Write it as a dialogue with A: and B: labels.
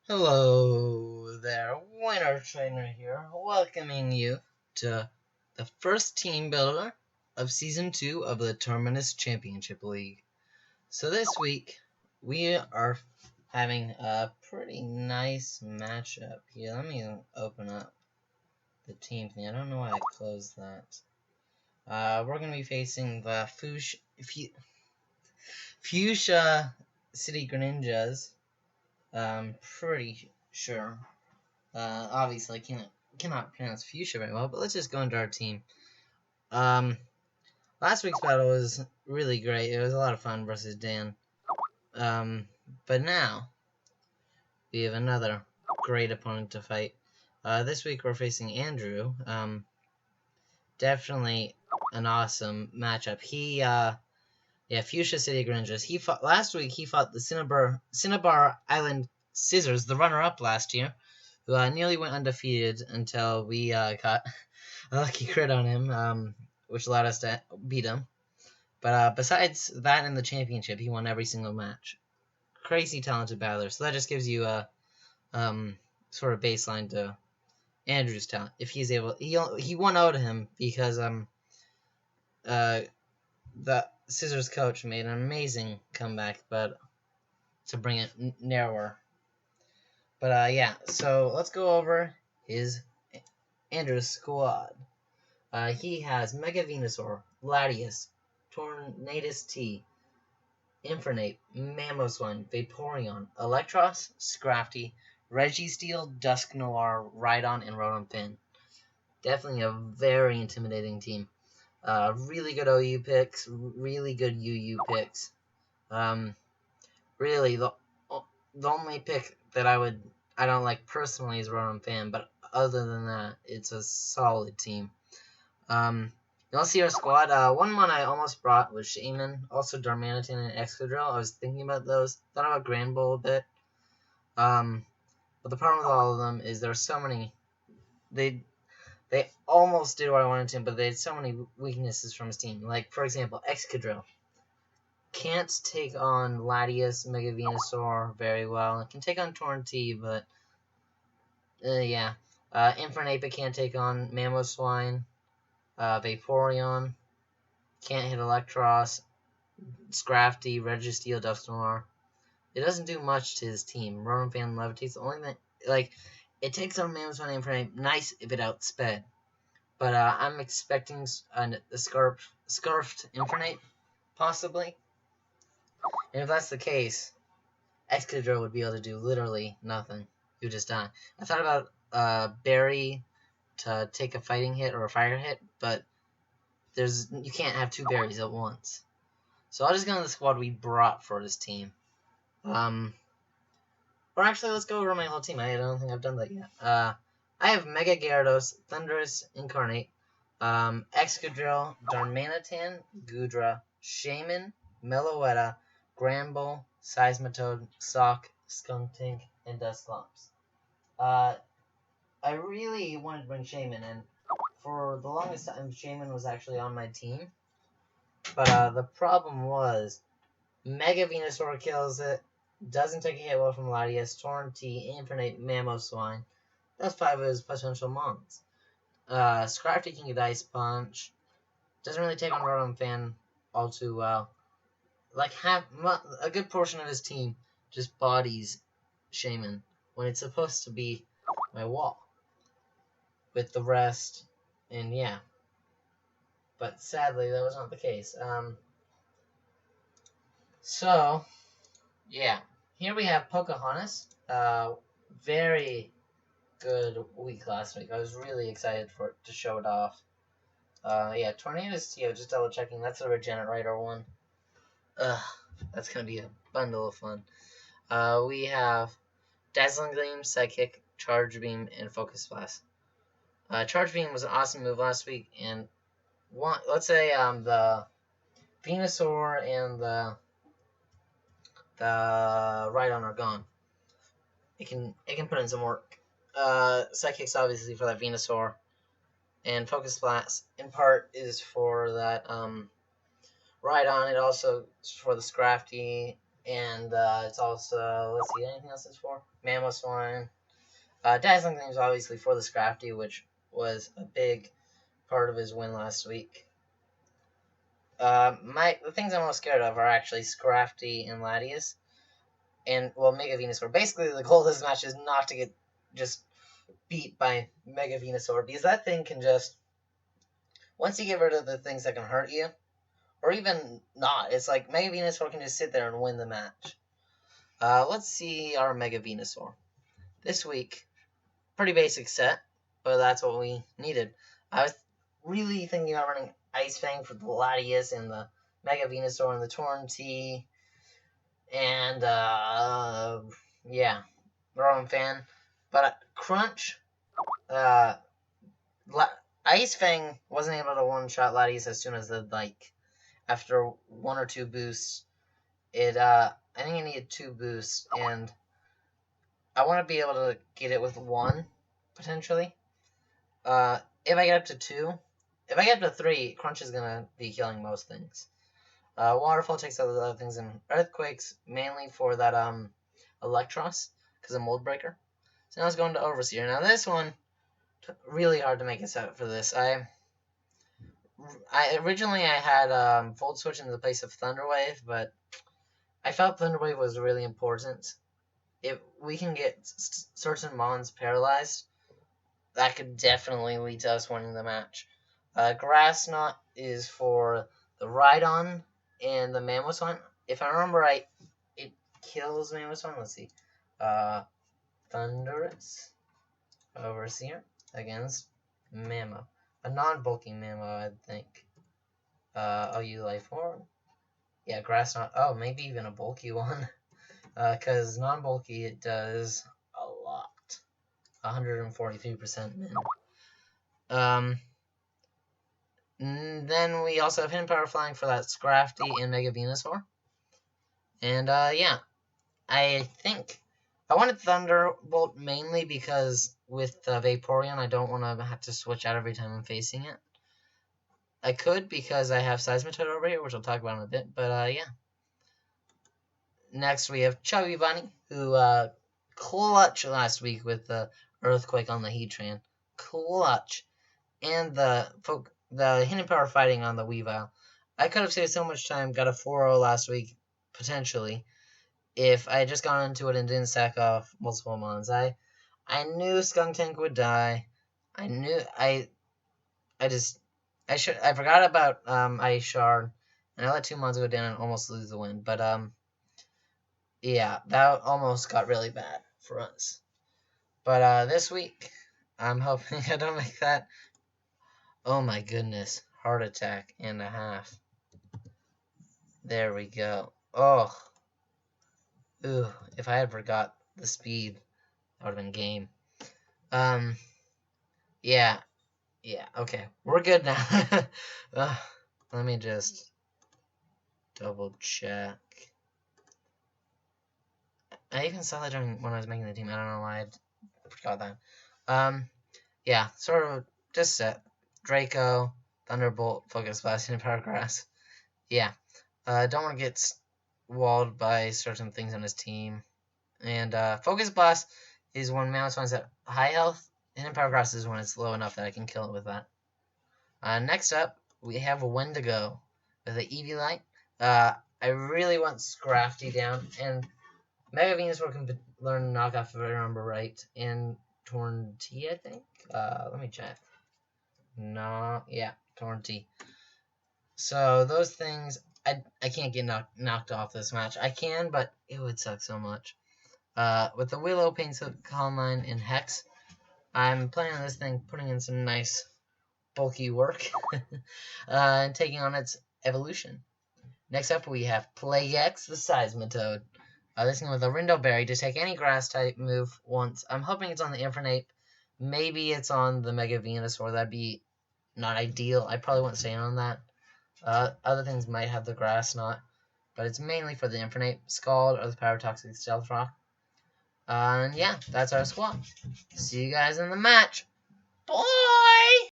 A: Hello there, Winner Trainer here, welcoming you to the first team builder of Season 2 of the Terminus Championship League. So this week, we are having a pretty nice matchup here. Let me open up the team thing. I don't know why I closed that. We're going to be facing the Fuchsia City Greninjas. Pretty sure. Obviously, I cannot pronounce Fuchsia very well, but let's just go into our team. Last week's battle was really great. It was a lot of fun versus Dan. But now, we have another great opponent to fight. This week we're facing Andrew. Definitely an awesome matchup. Fuchsia City Greninjas. Last week he fought the Cinnabar Island Scissors, the runner-up last year, who nearly went undefeated until we got a lucky crit on him, which allowed us to beat him. But besides that in the championship, he won every single match. Crazy talented battler. So that just gives you a sort of baseline to Andrew's talent. If he's able, he 1-0'd him because the Scissors coach made an amazing comeback, but to bring it narrower. But yeah, so let's go over Andrew's squad. He has Mega Venusaur, Latias, Tornadus T, Infernape, Mamoswine, Vaporeon, Electros, Scrafty, Registeel, Dusknoir, Rhydon, and Rotom-Pin. Definitely a very intimidating team. Really good OU picks, really good UU picks. Really, the only pick that I don't like personally is Rotom-Pin, but other than that, it's a solid team. You'll see our squad. One I almost brought was Shaman, also Darmanitan and Excadrill. I was thinking about those. Thought about Granbull a bit. But the problem with all of them is there are so many. They almost did what I wanted to, but they had so many weaknesses from his team. Like, for example, Excadrill can't take on Latias, Mega Venusaur very well. It can take on Tornadus, but yeah. Infernape can't take on Mamoswine. Vaporeon can't hit Electros. Scrafty, Registeel, Dusknoir. It doesn't do much to his team. Rotom-Fan levitates. The only thing, it takes on Mamoswine and Infernape. Nice if it outsped. But I'm expecting the Scarfed Infernape, possibly. And if that's the case, Excadrill would be able to do literally nothing. He would just die. I thought about Berry to take a fighting hit or a fire hit, but you can't have two berries at once. So I'll just go into the squad we brought for this team. Or actually, let's go over my whole team. I don't think I've done that yet. I have Mega Gyarados, Thundurus Incarnate, Excadrill, Darmanitan, Goodra, Shaman, Meloetta, Granbull, Seismitoad, Sock, Skuntank, and Dusclops. I really wanted to bring Shaman, and for the longest time, Shaman was actually on my team. But the problem was, Mega Venusaur kills it, doesn't take a hit well from Latias, Tornadus, Infernape, Mamoswine. That's 5 of his potential mons. Scrafty can get Ice Punch. Doesn't really take on Rotom-Fan all too well. A good portion of his team just bodies Shaman when it's supposed to be my wall with the rest, and yeah. But sadly, that was not the case. So, yeah. Here we have Pocahontas. Very good week last week. I was really excited to show it off. Yeah, Tornadus Tio, just double checking. That's a Regenerate one. That's gonna be a bundle of fun. We have Dazzling Gleam, Psychic, Charge Beam, and Focus Blast. Charge Beam was an awesome move last week, and let's say the Venusaur and the Rhydon are gone. It can put in some work. Psychic's obviously for that Venusaur, and Focus Blast in part is for that Rhydon. It also is for the Scrafty, And it's also, let's see, anything else it's for? Mamoswine. Dazzling Gleam's obviously for the Scrafty, which was a big part of his win last week. The things I'm most scared of are actually Scrafty and Latias. And, well, Mega Venusaur. Basically, the goal of this match is not to get just beat by Mega Venusaur, because that thing can just, once you get rid of the things that can hurt you, or even not, it's like Mega Venusaur can just sit there and win the match. Let's see our Mega Venusaur. This week, pretty basic set, but that's what we needed. I was really thinking about running Ice Fang for the Latias and the Mega Venusaur and the Torn T. And, yeah, Rowan fan. But Crunch, Ice Fang wasn't able to one-shot Latias as soon as after 1 or 2 boosts. I think I needed 2 boosts, and I want to be able to get it with 1, potentially. If I get up to 2, if I get up to 3, Crunch is going to be killing most things. Waterfall takes out the other things, and Earthquakes mainly for that Electros, because of Mold Breaker. So now it's going to Overseer. Now this one, really hard to make a set for this. Originally I had Volt Switch in the place of Thunder Wave, but I felt Thunder Wave was really important. If we can get certain Mons paralyzed, that could definitely lead to us winning the match. Grass Knot is for the Rhydon and the Mamoswine. If I remember right, it kills Mamoswine. Let's see. Thunderous Overseer against Mamo. A non-bulking Mamo, I think. OU Life Form. Yeah, Grass Knot. Oh, maybe even a bulky one. Because non-bulky, it does a lot. 143% min. Then we also have Hidden Power Flying for that Scrafty and Mega Venusaur. And, yeah. I think I wanted Thunderbolt mainly because with Vaporeon, I don't want to have to switch out every time I'm facing it. I could because I have Seismitoad over here, which I'll talk about in a bit, but, yeah. Next, we have Chubby Bunny, who, clutch last week with the Earthquake on the Heatran. Clutch. And the Hidden Power Fighting on the Weavile. I could have saved so much time, got a 4-0 last week, potentially, if I had just gone into it and didn't sack off multiple Mons. I knew Skuntank would die. I forgot about Ice Shard, and I let 2 Mons go down and almost lose the win. But yeah, that almost got really bad for us. But this week, I'm hoping I don't make that. Oh my goodness, heart attack and a half. There we go. Oh. Ooh, if I had forgot the speed, that would have been game. Yeah, okay, we're good now. Let me just double check. I even saw that when I was making the team. I don't know why I forgot that. Yeah, sort of just set. Draco, Thunderbolt, Focus Blast, and Power Grass. Yeah, don't want to get walled by certain things on his team. And Focus Blast is when Mamoswine's at high health, and Power Grass is when it's low enough that I can kill it with that. Next up, we have a Wendigo with an Eevee-Light. I really want Scrafty down, and Mega Venusaur can learn Knockoff if I remember right, and Torn T, I think? Let me check. No, yeah, Torn T. So those things, I can't get knocked off this match. I can, but it would suck so much. With the Willow, Pain Silk, Calm Mind, and Hex, I'm playing on this thing, putting in some nice bulky work, and taking on its evolution. Next up, we have Plague X, the Seismitoad. This thing with a Rindo Berry to take any grass-type move once. I'm hoping it's on the Infernape. Maybe it's on the Mega Venusaur. That'd be not ideal. I probably wouldn't stay on that. Other things might have the Grass Knot, but it's mainly for the Infernape, Scald, or the Pyrotoxic Stealth Rock. And yeah, that's our squad. See you guys in the match. Bye!